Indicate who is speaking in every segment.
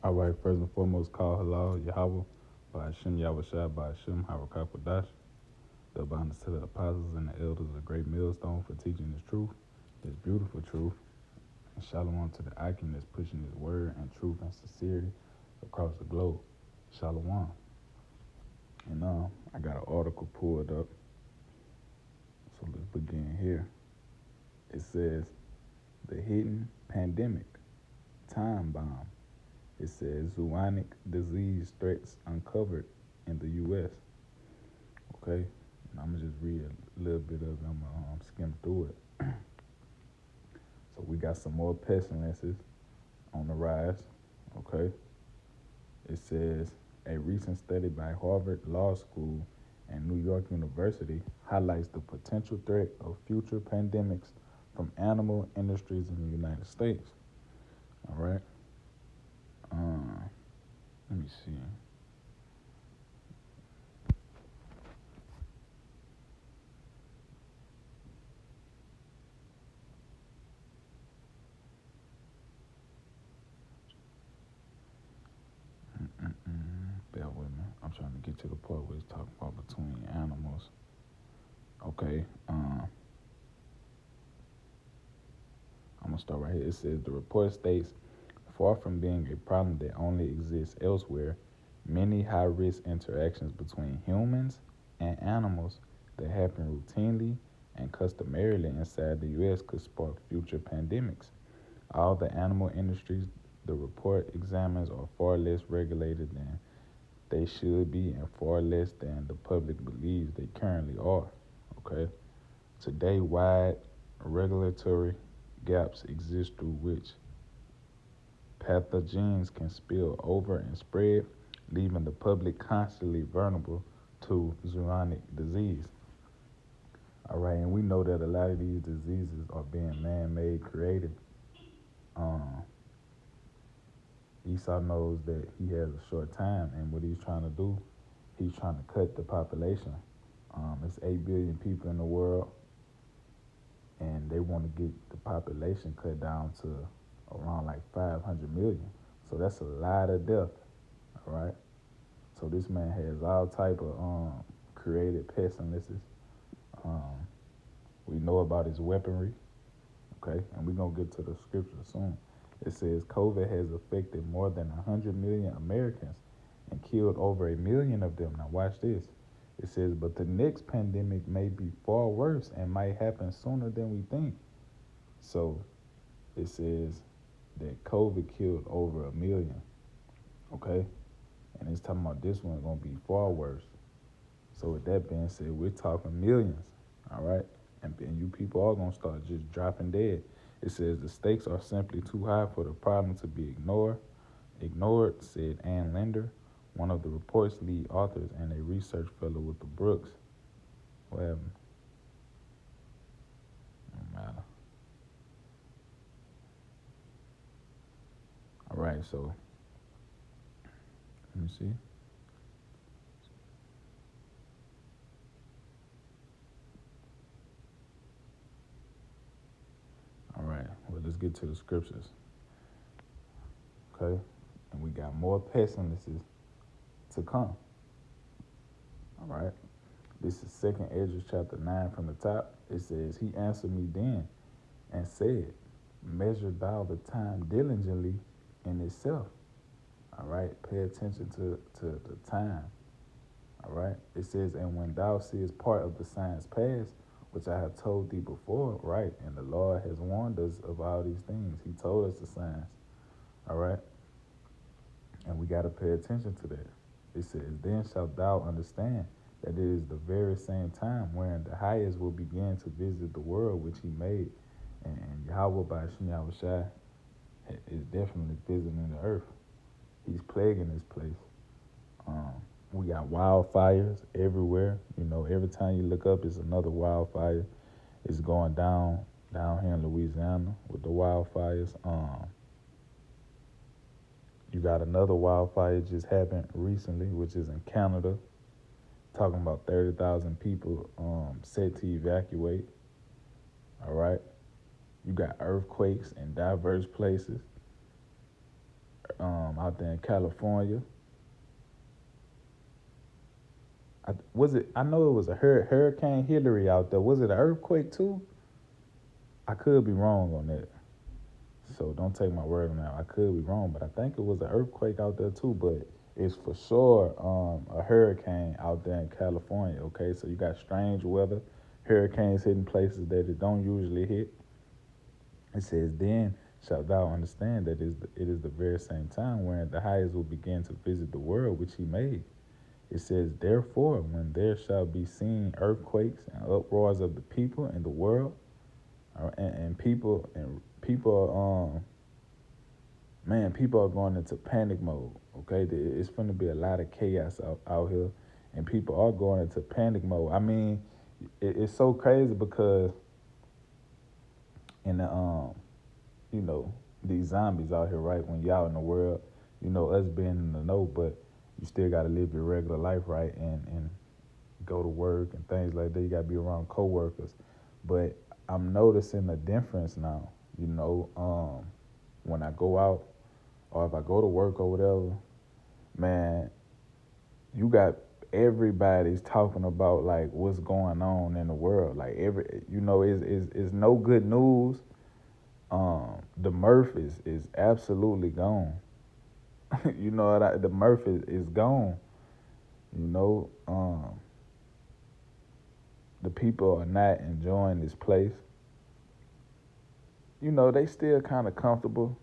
Speaker 1: All right, first and foremost, call halal Yahweh by Hashem Yahweh Shai by Hashem Harakapadash. The abundance to the apostles and the elders, a great millstone for teaching this truth, this beautiful truth. And shalom to the Akim that's pushing his word and truth and sincerity across the globe. Shalom. And I got an article pulled up. So let's begin here. It says, the hidden pandemic, time bomb. It says zoonotic disease threats uncovered in the U.S. Okay, and I'm gonna just read a little bit of it. I'm gonna skim through it. So we got some more pestilences on the rise. Okay, it says a recent study by Harvard Law School and New York University highlights the potential threat of future pandemics from animal industries in the United States. All right. Let me see. Bear with me. I'm trying to get to the part where it's talking about between animals. Okay. I'm gonna start right here. It says the report states, far from being a problem that only exists elsewhere, many high-risk interactions between humans and animals that happen routinely and customarily inside the U.S. could spark future pandemics. All the animal industries the report examines are far less regulated than they should be and far less than the public believes they currently are. Okay? Today, wide regulatory gaps exist through which pathogens can spill over and spread, leaving the public constantly vulnerable to zoonotic disease. All right, and we know that a lot of these diseases are being man-made, created. Esau knows that he has a short time, and what he's trying to do, he's trying to cut the population. It's 8 billion people in the world, and they want to get the population cut down to around like 500 million. So that's a lot of death, all right? So this man has all type of created pestilences. We know about his weaponry, okay? And we're going to get to the scripture soon. It says COVID has affected more than 100 million Americans and killed over 1 million of them. Now watch this. It says, but the next pandemic may be far worse and might happen sooner than we think. So it says that COVID killed over 1 million, okay? And it's talking about this one's going to be far worse. So with that being said, we're talking millions, all right? And you people are going to start just dropping dead. It says the stakes are simply too high for the problem to be ignored, said Ann Linder, one of the report's lead authors and a research fellow with the Brooks. What happened? No matter. All right, so let me see. All right, well, let's get to the scriptures. Okay, and we got more pestilences to come. All right, this is 2nd Ezra chapter 9 from the top. It says, he answered me then and said, measure thou the time diligently in itself. All right, pay attention to the time. All right, it says, and when thou seest part of the signs pass, which I have told thee before, right, and the Lord has warned us of all these things. He told us the signs, all right, and we got to pay attention to that. It says, then shalt thou understand that it is the very same time wherein the highest will begin to visit the world which he made, and Yahweh by Hashem Yahweh Shai is definitely visiting the earth. He's plaguing this place. We got wildfires everywhere. You know, every time you look up, it's another wildfire. It's going down here in Louisiana with the wildfires. You got another wildfire just happened recently, which is in Canada, talking about 30,000 people set to evacuate. All right. You got earthquakes in diverse places. out there in California. Was it? I know it was a Hurricane Hillary out there. Was it an earthquake too? I could be wrong on that. So don't take my word on that. I could be wrong, but I think it was an earthquake out there too. But it's for sure a hurricane out there in California. Okay, so you got strange weather, hurricanes hitting places that it don't usually hit. It says, then shalt thou understand that it is the very same time wherein the highest will begin to visit the world which he made. It says, therefore, when there shall be seen earthquakes and uproars of the people and the world, and people, man, people are going into panic mode. Okay, it's going to be a lot of chaos out here, and people are going into panic mode. I mean, it's so crazy because in the you know, these zombies out here, right? When y'all in the world, us being in the know, but you still got to live your regular life, right? And go to work and things like that. You got to be around coworkers. But I'm noticing a difference now, when I go out or if I go to work or whatever, man, you got everybody's talking about like what's going on in the world. Like is no good news. The mirth is absolutely gone. The mirth is gone. You know, the people are not enjoying this place. They still kind of comfortable.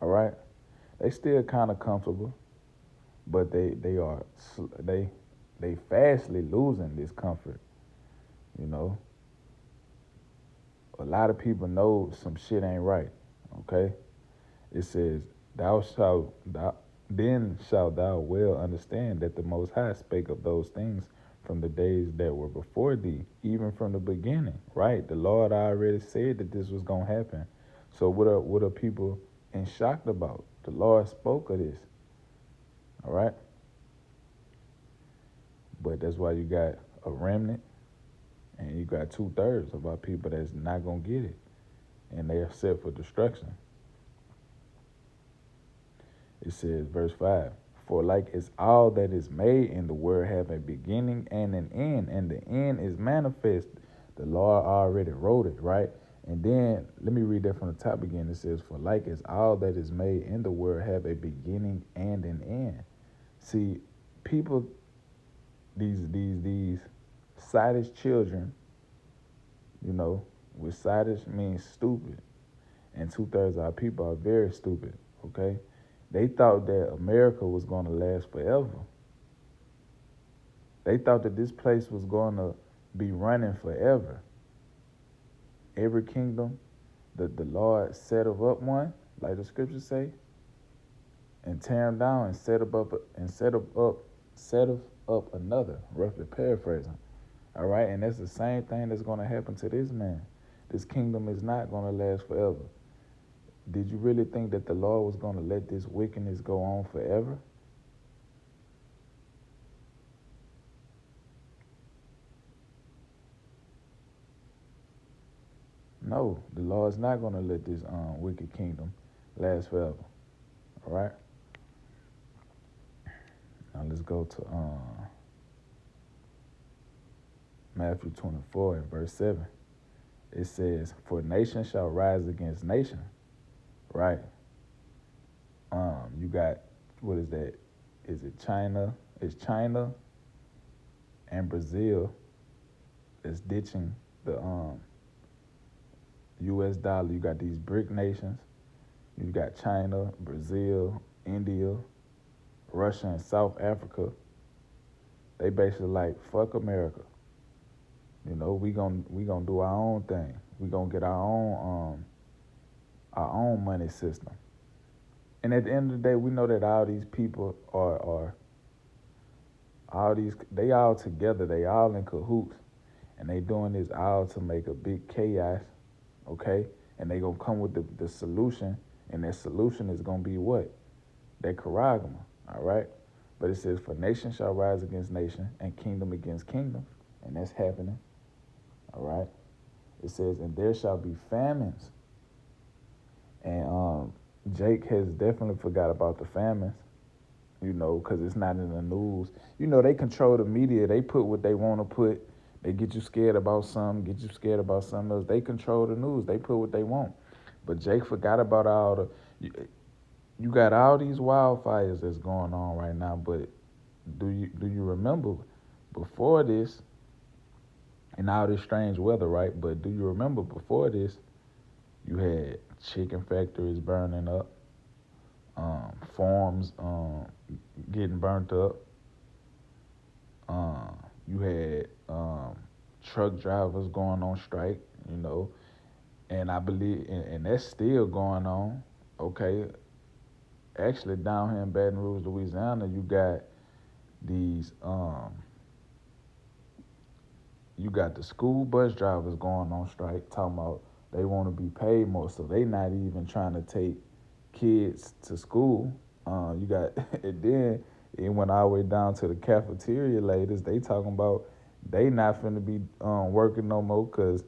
Speaker 1: All right, they still kind of comfortable, but they they fastly losing this comfort. You know, a lot of people know some shit ain't right. Okay, it says, then shalt thou well understand that the Most High spake of those things from the days that were before thee, even from the beginning. Right? The Lord already said that this was gonna happen. So what are people in shocked about? The Lord spoke of this. All right. But that's why you got a remnant, and you got 2/3 of our people that's not gonna get it, and they are set for destruction. It says, verse 5, for like as all that is made in the world have a beginning and an end, and the end is manifest. The Lord already wrote it, right? And then let me read that from the top again. It says, for like as all that is made in the world have a beginning and an end. See, people, these sighted children, which sighted means stupid, and 2/3 of our people are very stupid, okay? They thought that America was going to last forever. They thought that this place was going to be running forever. Every kingdom that the Lord set up one, like the scriptures say, and tear them down and set up another, roughly paraphrasing. All right, and that's the same thing that's going to happen to this man. This kingdom is not going to last forever. Did you really think that the Lord was going to let this wickedness go on forever? No, the Lord's not going to let this wicked kingdom last forever. All right? Now let's go to Matthew 24 and verse 7. It says, for nation shall rise against nation. Right? You got, what is that? Is it China? It's China and Brazil that's ditching the U.S. dollar. You got these BRIC nations. You got China, Brazil, India, Russia, and South Africa. They basically like, fuck America. We gonna do our own thing. We gonna get our own money system. And at the end of the day, we know that all these people are they all together. They all in cahoots, and they doing this all to make a big chaos. Okay, and they gonna come with the solution, and that solution is gonna be what? That charagma. All right, but it says, for nation shall rise against nation, and kingdom against kingdom, and that's happening. All right, it says, and there shall be famines, and Jake has definitely forgot about the famines, because it's not in the news. They control the media. They put what they want to put. They get you scared about something, get you scared about something else. They control the news. They put what they want. But Jake forgot about all the. You got all these wildfires that's going on right now. But do you remember before this and all this strange weather, right? But do you remember before this, you had chicken factories burning up, farms getting burnt up. You had truck drivers going on strike, you know, and I believe, and that's still going on. Okay, actually, down here in Baton Rouge, Louisiana, these, you got the school bus drivers going on strike, talking about they want to be paid more, so they not even trying to take kids to school. You got, and then it went all the way down to the cafeteria ladies. They talking about they not finna be working no more because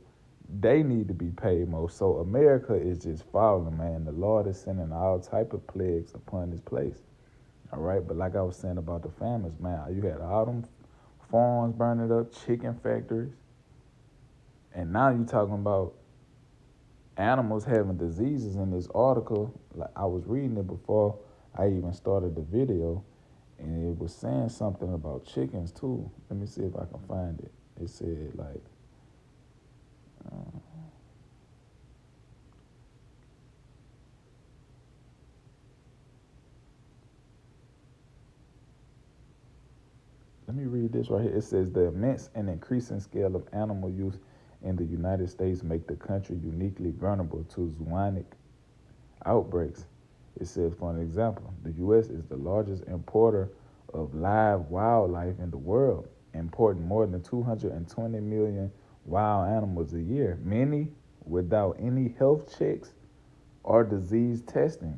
Speaker 1: they need to be paid more. So America is just falling, man. The Lord is sending all type of plagues upon this place. All right, but like I was saying about the famines, man, you had all them farms burning up, chicken factories, and now you talking about animals having diseases in this article. Like I was reading it before I even started the video, and it was saying something about chickens too. Let me see if I can find it. It said like, uh, let me read this right here. It says the immense and increasing scale of animal use in the United States make the country uniquely vulnerable to zoonotic outbreaks. It says, for an example, the U.S. is the largest importer of live wildlife in the world, importing more than 220 million wild animals a year, many without any health checks or disease testing.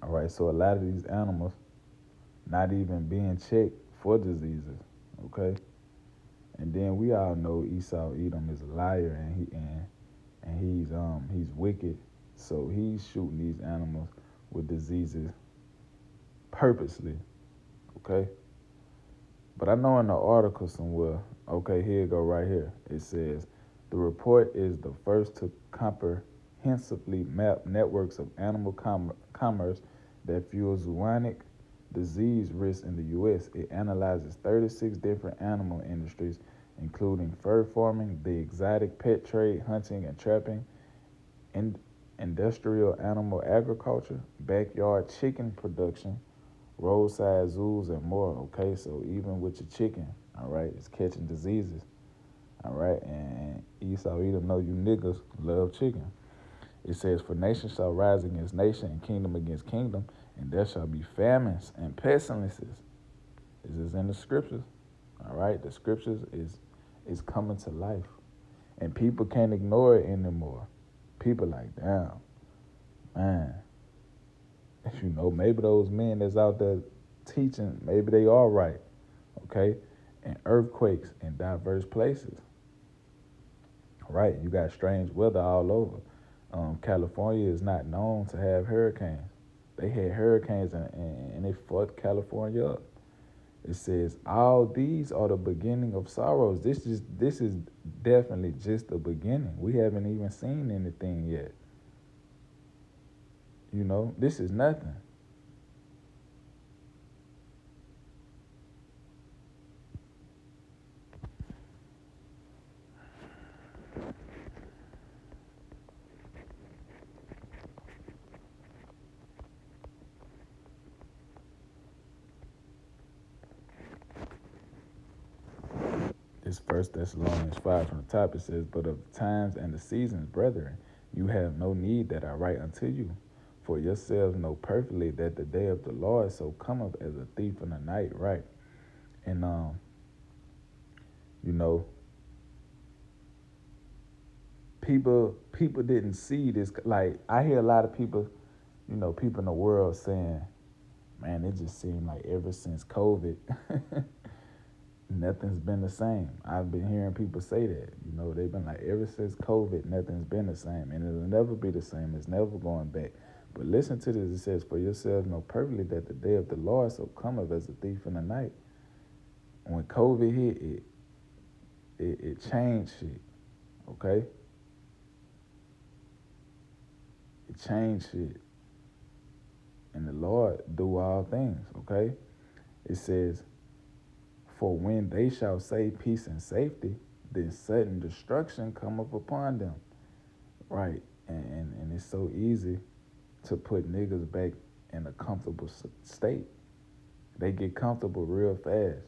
Speaker 1: All right, so a lot of these animals not even being checked for diseases. Okay, and then we all know Esau Edom is a liar, and he's wicked, so he's shooting these animals with diseases purposely. Okay, but I know in the article somewhere. Okay, here you go right here. It says the report is the first to comprehensively map networks of animal commerce that fuel zoonotic disease risks in the U.S. It analyzes 36 different animal industries, including fur farming, the exotic pet trade, hunting and trapping, in industrial animal agriculture, backyard chicken production, roadside zoos, and more. Okay, so even with your chicken, all right, it's catching diseases. All right, and Esau Edom know you niggas love chicken. It says, "For nation shall rise against nation, and kingdom against kingdom, and there shall be famines and pestilences." This is in the scriptures. All right, the scriptures is coming to life, and people can't ignore it anymore. People like, damn, man. Maybe those men that's out there teaching, maybe they are right. Okay, and earthquakes in diverse places. Right, you got strange weather all over. California is not known to have hurricanes. They had hurricanes and they fucked California up. It says all these are the beginning of sorrows. This is definitely just the beginning. We haven't even seen anything yet. This is nothing. This First Thessalonians 5 from the top, it says, "But of the times and the seasons, brethren, you have no need that I write unto you. For yourselves know perfectly that the day of the Lord so cometh as a thief in the night," right? And you know, people didn't see this. Like I hear a lot of people, people in the world saying, "Man, it just seemed like ever since COVID, Nothing's been the same. I've been hearing people say that. They've been like, ever since COVID, nothing's been the same. And it'll never be the same. It's never going back. But listen to this. It says, for yourselves know perfectly that the day of the Lord so cometh as a thief in the night. When COVID hit, it changed shit. Okay? It changed shit. And the Lord do all things. Okay? It says, for when they shall say peace and safety, then sudden destruction cometh upon them. Right. And it's so easy to put niggas back in a comfortable state. They get comfortable real fast.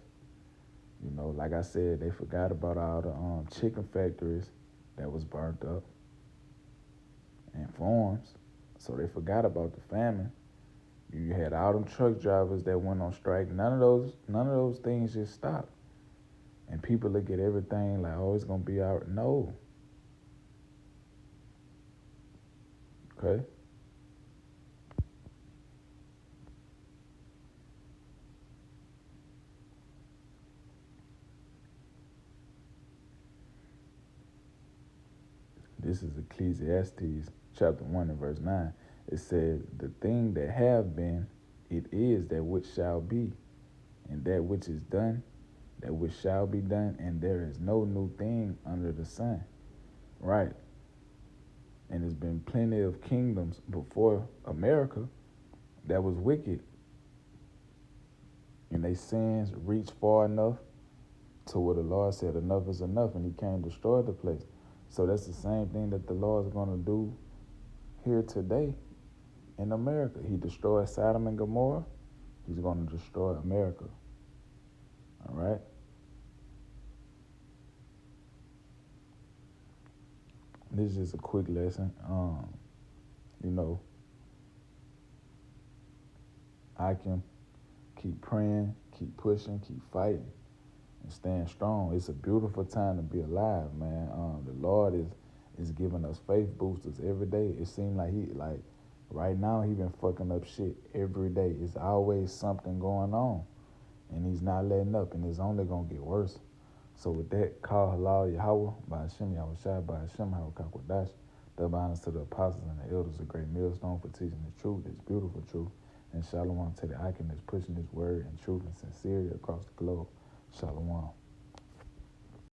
Speaker 1: Like I said, they forgot about all the chicken factories that was burnt up and farms. So they forgot about the famine. You had all them truck drivers that went on strike. None of those things just stopped. And people look at everything like, oh, it's gonna be all right. No. Okay? This is Ecclesiastes chapter 1 and verse 9. It says, the thing that have been, it is that which shall be, and that which is done, that which shall be done, and there is no new thing under the sun. Right. And there's been plenty of kingdoms before America that was wicked. And they sins reached far enough to where the Lord said enough is enough, and he came to destroy the place. So that's the same thing that the Lord is going to do here today in America. He destroyed Sodom and Gomorrah. He's going to destroy America. All right? This is just a quick lesson. I can keep praying, keep pushing, keep fighting, and staying strong. It's a beautiful time to be alive, man. The Lord is giving us faith boosters every day. It seems like right now he been fucking up shit every day. It's always something going on, and he's not letting up, and it's only gonna get worse. So with that, call halal Yahweh by Hashem Yahweh Shai by Hashem Harakakwa double honors to the apostles and the elders, a great millstone for teaching the truth, this beautiful truth. And shalom to the icon that's pushing this word and truth and sincerity across the globe. Shalom.